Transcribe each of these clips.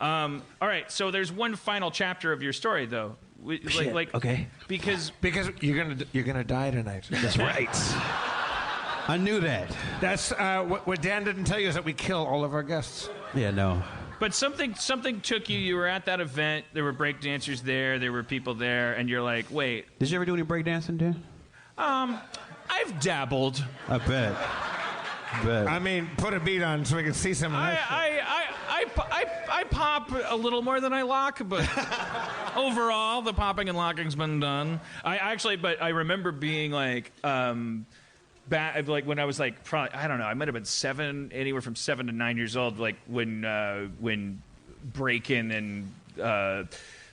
All right, so there's one final chapter of your story, though. Okay. Because you're gonna die tonight. That's right. I knew that. That's what Dan didn't tell you is that we kill all of our guests. Yeah, no. But something took you. You were at that event. There were break dancers there. There were people there, and you're like, wait. Did you ever do any breakdancing, Dan? I've dabbled. I bet. I mean, put a beat on so we can see some of that. I pop a little more than I lock, but overall, the popping and locking's been done. But I remember being like, like when I was like, probably, I don't know, I might have been anywhere from 7 to 9 years old, like when breaking and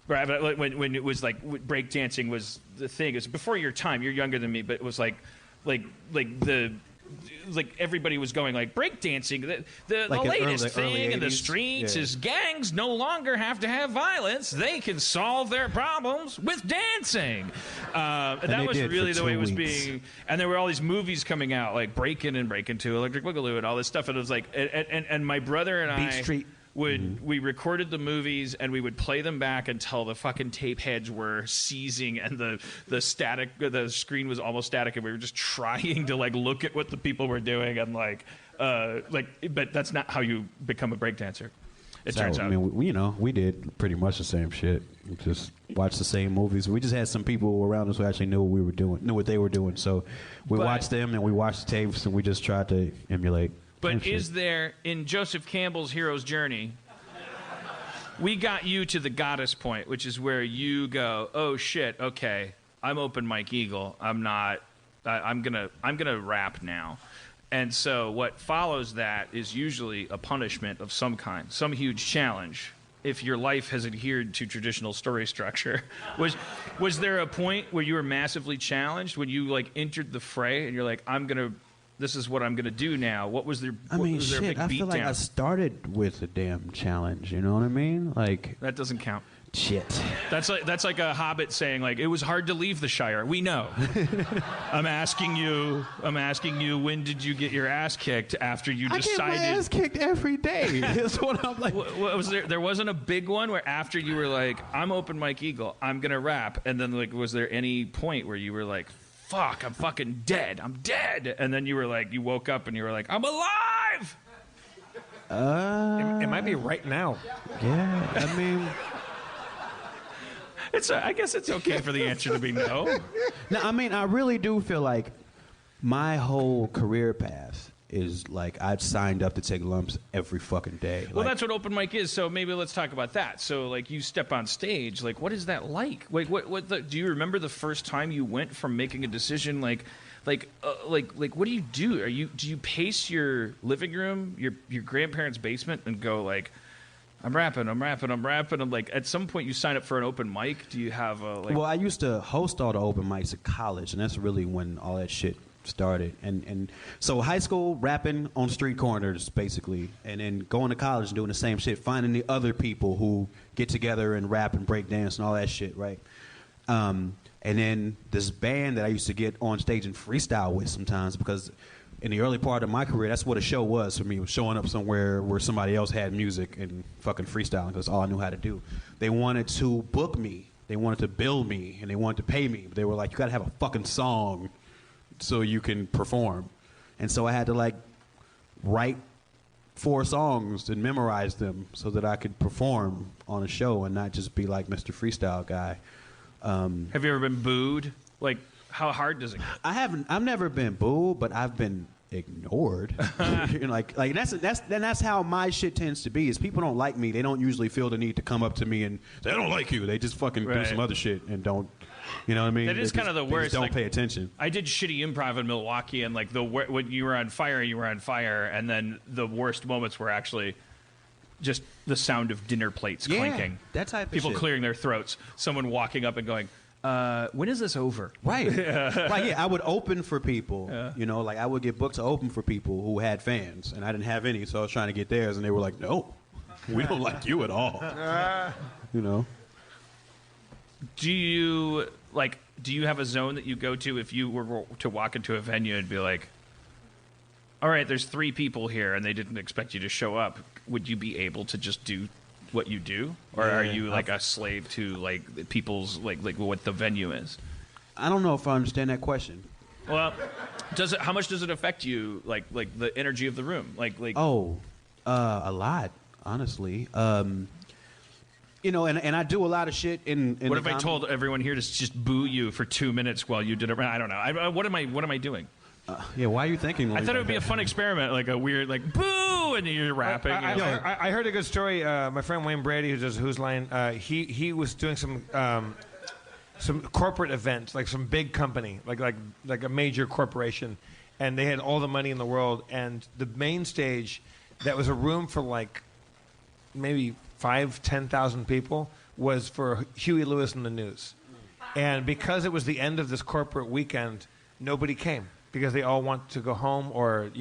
when it was like breakdancing was the thing. It was before your time. You're younger than me, but it was like everybody was going like breakdancing. The latest thing in the streets is gangs no longer have to have violence. They can solve their problems with dancing. That was really the way it was being. And there were all these movies coming out like Breakin' and Breakin' 2, Electric Boogaloo, and all this stuff. And it was like, and my brother and Beat Street. we recorded the movies and we would play them back until the fucking tape heads were seizing and the screen was almost static, and we were just trying to like look at what the people were doing and but that's not how you become a breakdancer. It turns out. I mean, we did pretty much the same shit. We just watched the same movies. We just had some people around us who actually knew what we were doing, knew what they were doing. So we watched them and we watched the tapes and we just tried to emulate. But is there, in Joseph Campbell's hero's journey, we got you to the goddess point, which is where you go, oh shit, okay, I'm open Mike Eagle. I'm gonna rap now. And so what follows that is usually a punishment of some kind, some huge challenge. If your life has adhered to traditional story structure, was there a point where you were massively challenged when you like entered the fray and you're like, this is what I'm going to do now? What was there? I mean, was there a big I feel like I started with a damn challenge. You know what I mean? Like that doesn't count. Shit. That's like a hobbit saying like it was hard to leave the Shire. We know. I'm asking you. When did you get your ass kicked after you decided? I get my ass kicked every day. That's what I'm like. What was there? There wasn't a big one where after you were like, I'm open Mike Eagle. I'm gonna rap, and then like, was there any point where you were like, fuck, I'm fucking dead. I'm dead. And then you were like, you woke up and you were like, I'm alive. It might be right now. Yeah, I mean, I guess it's okay for the answer to be no. No, I mean, I really do feel like my whole career path is like I've signed up to take lumps every fucking day. Well, that's what open mic is. So maybe let's talk about that. So like you step on stage, like what is that like? Like do you remember the first time you went from making a decision like what do you do? Do you pace your living room, your grandparents' basement and go like, I'm rapping. I'm like, at some point you sign up for an open mic. Do you have a like? Well, I used to host all the open mics at college, and that's really when all that shit started. And so high school, rapping on street corners, basically, and then going to college and doing the same shit, finding the other people who get together and rap and break dance and all that shit, right? And then this band that I used to get on stage and freestyle with sometimes, because in the early part of my career, that's what a show was for me, was showing up somewhere where somebody else had music and fucking freestyling, because all I knew how to do. They wanted to book me, they wanted to bill me, and they wanted to pay me. But they were like, you gotta have a fucking song so you can perform. And so I had to like write 4 songs and memorize them so that I could perform on a show and not just be like Mr. Freestyle Guy. Have you ever been booed? Like, how hard does it get? I've never been booed, but I've been ignored. like that's how my shit tends to be. Is people don't like me, they don't usually feel the need to come up to me and say, I don't like you. They just fucking do some other shit and don't. You know what I mean? That is kind of the worst. Don't pay attention. I did shitty improv in Milwaukee, and like when you were on fire, and then the worst moments were actually just the sound of dinner plates clinking. That type of people shit. Clearing their throats. Someone walking up and going, when is this over? Right. Right, yeah. I would open for people. Yeah. You know, like I would get booked to open for people who had fans, and I didn't have any, so I was trying to get theirs, and they were like, no, we don't like you at all. You know? Do you have a zone that you go to if you were to walk into a venue and be like, all right, there's 3 people here and they didn't expect you to show up? Would you be able to just do what you do, or are you like a slave to like people's like what the venue is? I don't know if I understand that question. Well, how much does it affect you, like the energy of the room, like? A lot, honestly. You know, and I do a lot of shit in what if I told everyone here to just boo you for 2 minutes while you did it? I don't know. What am I doing? Yeah, why are you thinking? I thought it would be a fun experiment, like a weird like boo, and you're rapping. I heard a good story. My friend Wayne Brady, who does Who's Line, he was doing some corporate event, like some big company, like a major corporation, and they had all the money in the world, and the main stage, that was a room for like maybe 5,000-10,000 people, was for Huey Lewis and the News, and because it was the end of this corporate weekend, nobody came because they all want to go home or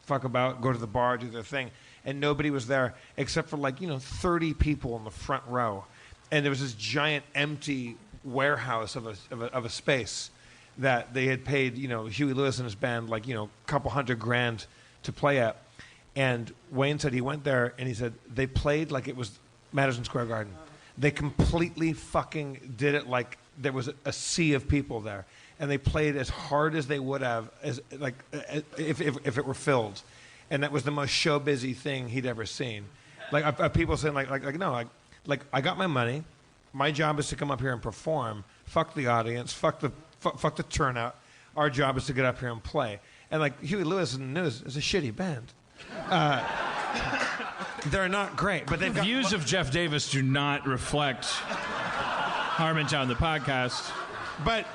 fuck about, go to the bar, do their thing, and nobody was there except for 30 people in the front row, and there was this giant empty warehouse of a space that they had paid Huey Lewis and his band a couple $100,000 to play at. And Wayne said he went there and he said they played like it was Madison Square Garden. They completely fucking did it like there was a sea of people there, and they played as hard as they would have if it were filled, and that was the most show busy thing he'd ever seen. People saying no, I got my money. My job is to come up here and perform. Fuck the audience. Fuck the turnout. Our job is to get up here and play. And Huey Lewis and the News is a shitty band. They're not great, but they've got views of Jeff Davis do not reflect Harmontown, the podcast. But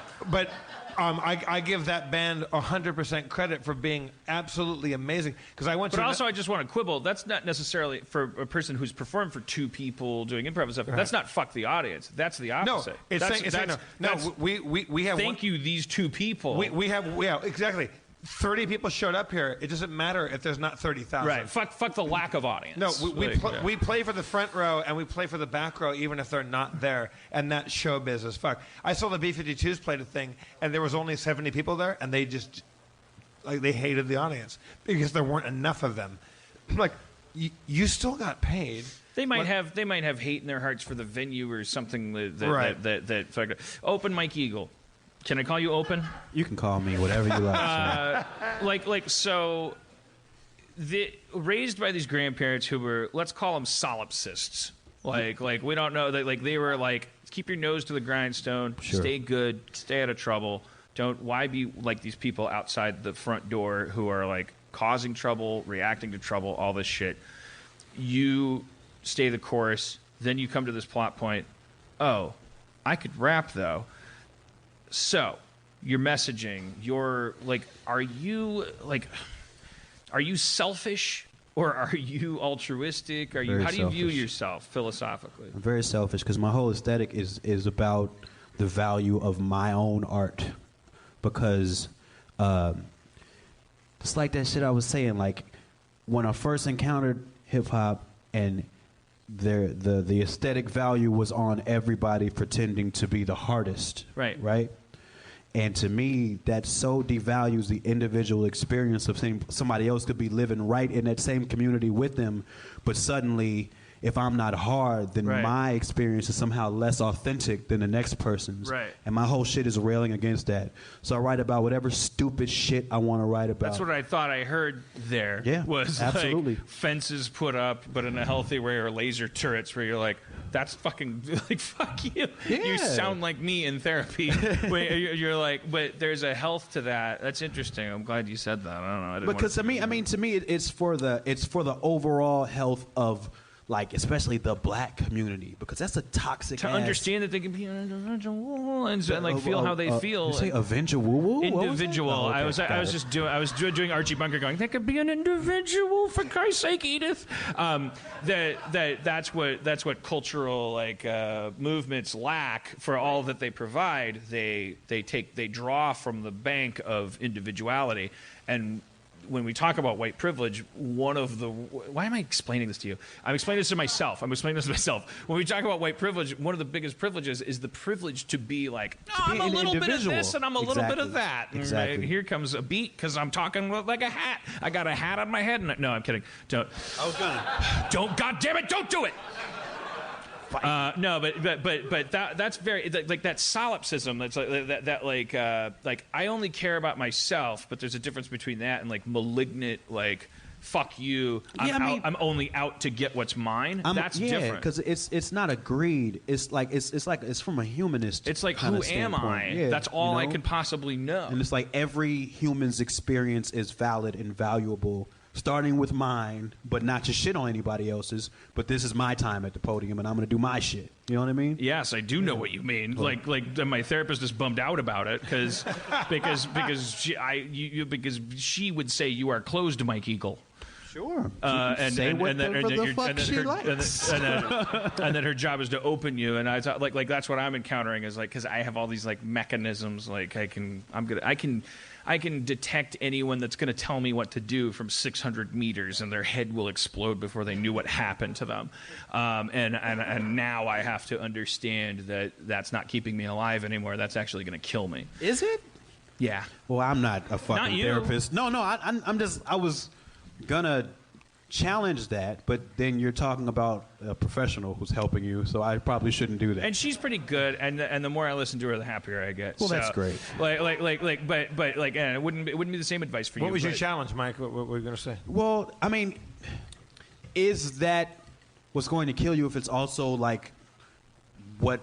I give that band 100% credit for being absolutely amazing. Because I just want to quibble. That's not necessarily for a person who's performed for two people doing improv and stuff. Right. That's not fuck the audience. That's the opposite. We have. Thank you, these two people. We have exactly. 30 people showed up here. It doesn't matter if there's not 30,000. Right. Fuck the lack of audience. No, we play for the front row and we play for the back row even if they're not there. And that's showbiz as fuck. I saw the B-52s played a thing and there was only 70 people there and they just, they hated the audience because there weren't enough of them. You still got paid. They might have hate in their hearts for the venue or something that Open Mike Eagle. Can I call you Open? You can call me whatever you like. So, raised by these grandparents who were, let's call them solipsists. We don't know that. They were keep your nose to the grindstone, sure. Stay good, stay out of trouble. Why be like these people outside the front door who are causing trouble, reacting to trouble, all this shit. You stay the course, then you come to this plot point. Oh, I could rap though. So, your messaging, are you selfish or are you altruistic? How do you view yourself philosophically? I'm very selfish because my whole aesthetic is about the value of my own art. Because it's like that shit I was saying, when I first encountered hip hop and the aesthetic value was on everybody pretending to be the hardest. Right? And to me, that so devalues the individual experience of seeing somebody else could be living right in that same community with them, but suddenly, if I'm not hard, then my experience is somehow less authentic than the next person's. Right. And my whole shit is railing against that. So I write about whatever stupid shit I want to write about. That's what I thought I heard there. Yeah, was absolutely. Fences put up, but in a healthy way, or laser turrets where you're that's fucking, fuck you. Yeah. You sound like me in therapy. You're but there's a health to that. That's interesting. I'm glad you said that. I don't know. Because to me, it's for the overall health of, especially the black community, because that's a toxic. To understand that they can be an individual and feel how they feel. You say individual? Individual. Oh, okay. I was doing Archie Bunker, going, that could be an individual, for Christ's sake, Edith. That's what cultural movements lack. For all that they provide, they draw from the bank of individuality. And when we talk about white privilege, why am I explaining this to you? I'm explaining this to myself. When we talk about white privilege, one of the biggest privileges is the privilege to be I'm a little bit of this and I'm a little bit of that. Exactly. And here comes a beat because I'm talking like a hat. I got a hat on my head. No, I'm kidding. Don't. I was gonna. God damn it, don't do it. No, but that's very like that solipsism. That's like that like I only care about myself, but there's a difference between that and like malignant like fuck you. I'm only out to get what's mine. That's different because it's not a greed. It's from a humanist. It's like who am I? Yeah, that's all I can possibly know. And it's like every human's experience is valid and valuable. Starting with mine, but not to shit on anybody else's. But this is my time at the podium, and I'm going to do my shit. You know what I mean? Yes, I do know what you mean. Like my therapist is bummed out about it because she would say you are closed, Mike Eagle. Sure. And then her job is to open you, and I thought like that's what I'm encountering is like because I have all these like mechanisms like I can detect anyone that's going to tell me what to do from 600 meters, and their head will explode before they knew what happened to them. And now I have to understand that that's not keeping me alive anymore. That's actually going to kill me. Is it? Yeah. Well, I'm not a fucking Not you. therapist. No, I was gonna challenge that, but then you're talking about a professional who's helping you, so I probably shouldn't do that. And she's pretty good, and the more I listen to her, the happier I get. Well, that's great. But and it wouldn't be the same advice for you. What was your challenge, Mike? What were you going to say? Well, I mean, is that what's going to kill you if it's also like what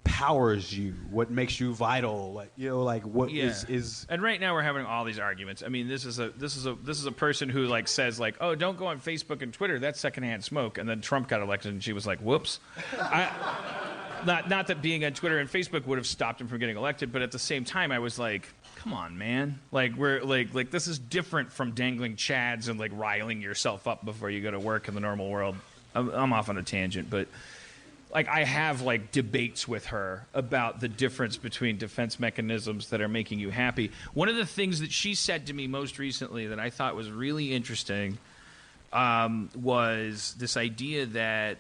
powers you, what makes you vital, like like what is And right now we're having all these arguments. I mean, this is a person who like says like, oh, don't go on Facebook and Twitter, that's secondhand smoke. And then Trump got elected, and she was like, whoops. Not that being on Twitter and Facebook would have stopped him from getting elected, but at the same time, I was like, come on, man. Like we're like this is different from dangling chads and like riling yourself up before you go to work in the normal world. I'm off on a tangent, but. Like I have like debates with her about the difference between defense mechanisms that are making you happy. One of the things that she said to me most recently that I thought was really interesting was this idea that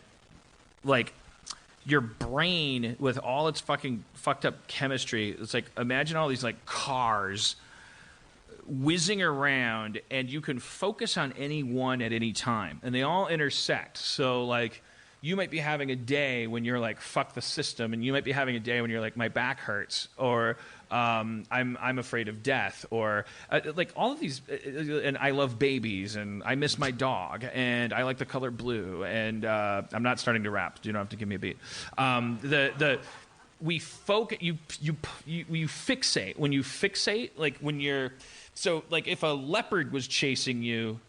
like your brain with all its fucking fucked up chemistry, it's like imagine all these like cars whizzing around and you can focus on any one at any time and they all intersect. So like you might be having a day when you're like, fuck the system, and you might be having a day when you're like, my back hurts, or I'm afraid of death, or like all of these, and I love babies, and I miss my dog, and I like the color blue, and I'm not starting to rap. You don't have to give me a beat. We focus, you fixate. When you fixate, like when you're, so like if a leopard was chasing you,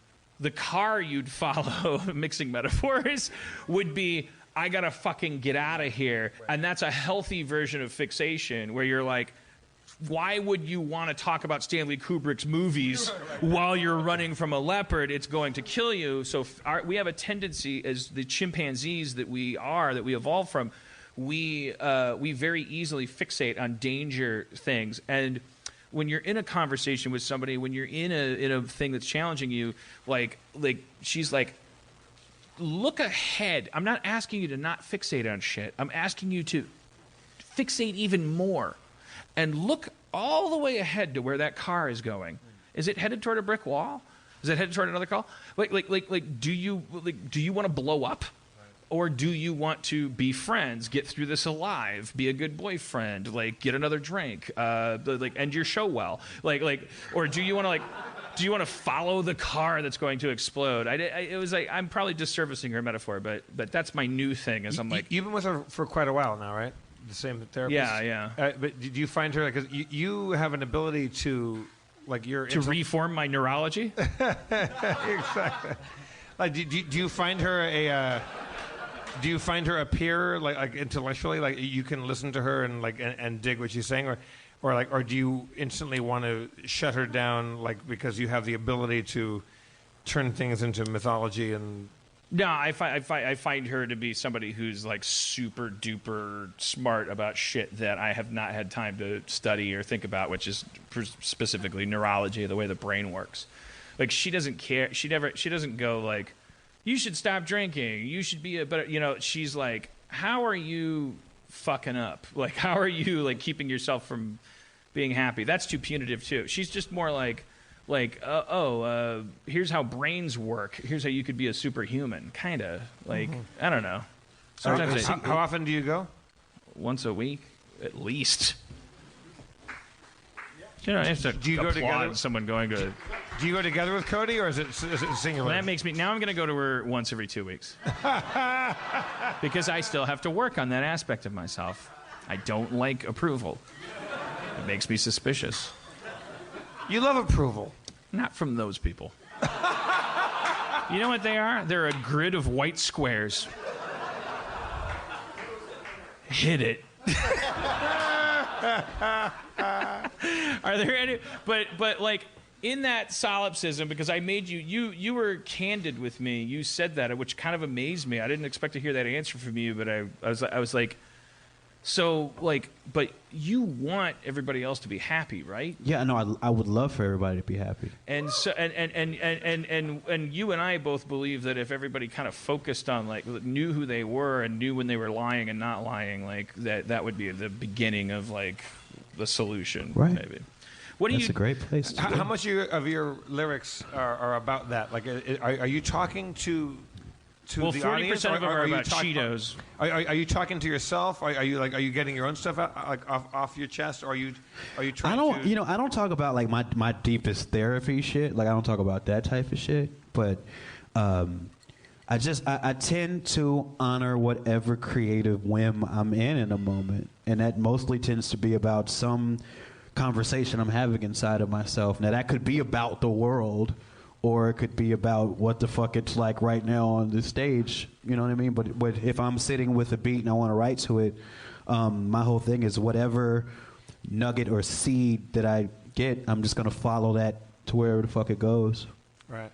the car you'd follow, mixing metaphors, would be, I gotta fucking get out of here. Right. And that's a healthy version of fixation where you're like, why would you want to talk about Stanley Kubrick's movies while you're running from a leopard? It's going to kill you. So we have a tendency as the chimpanzees that we evolved from, we very easily fixate on danger things. And when you're in a conversation with somebody, when you're in a thing that's challenging you, like she's like, look ahead. I'm not asking you to not fixate on shit. I'm asking you to fixate even more and look all the way ahead to where that car is going. Is it headed toward a brick wall? Is it headed toward another car? Do you want to blow up? Or do you want to be friends, get through this alive, be a good boyfriend, like get another drink, like end your show well, or do you want to follow the car that's going to explode? It was like I'm probably disservicing her metaphor, but that's my new thing. Is I'm like you've been with her for quite a while now, right? The same therapist. Yeah. But did you find her because you have an ability to like to reform my neurology? Exactly. Like do you find her a do you find her a peer, like intellectually, like you can listen to her and like and dig what she's saying, or do you instantly want to shut her down, like because you have the ability to turn things into mythology and? No, I find her to be somebody who's like super duper smart about shit that I have not had time to study or think about, which is specifically neurology, the way the brain works. Like she doesn't care. She doesn't go like, you should stop drinking. You should be a better, she's like, how are you fucking up? Like, how are you like keeping yourself from being happy? That's too punitive too. She's just more like, here's how brains work. Here's how you could be a superhuman, kind of. Like, I don't know. Sometimes How often do you go? once a week, at least. You know, I have to Do you go applaud together? someone going to. Do you go together with Cody, or is it singular? That makes me. Now I'm going to go to her once every 2 weeks because I still have to work on that aspect of myself. I don't like approval. It makes me suspicious. You love approval. Not from those people. You know what they are? They're a grid of white squares. Hit it. Are there any? But like in that solipsism, because I made you were candid with me. You said that, which kind of amazed me. I didn't expect to hear that answer from you, but I was like, so like, but you want everybody else to be happy, right? Yeah, no, I would love for everybody to be happy. And so and you and I both believe that if everybody kind of focused on like knew who they were and knew when they were lying and not lying, like that would be the beginning of like the solution, right? Maybe. What do That's a great place. How much of your lyrics are about that? Like, are you talking to well, the 40% audience? of them are about talking, Cheetos. Are you talking to yourself? Are you getting your own stuff out, like off your chest? Or are you trying? I don't talk about like my deepest therapy shit. Like I don't talk about that type of shit. But I tend to honor whatever creative whim I'm in a moment, and that mostly tends to be about some conversation I'm having inside of myself. Now that could be about the world, or it could be about what the fuck it's like right now on the stage. You know what I mean? But if I'm sitting with a beat and I want to write to it, my whole thing is whatever nugget or seed that I get, I'm just gonna follow that to wherever the fuck it goes. Right.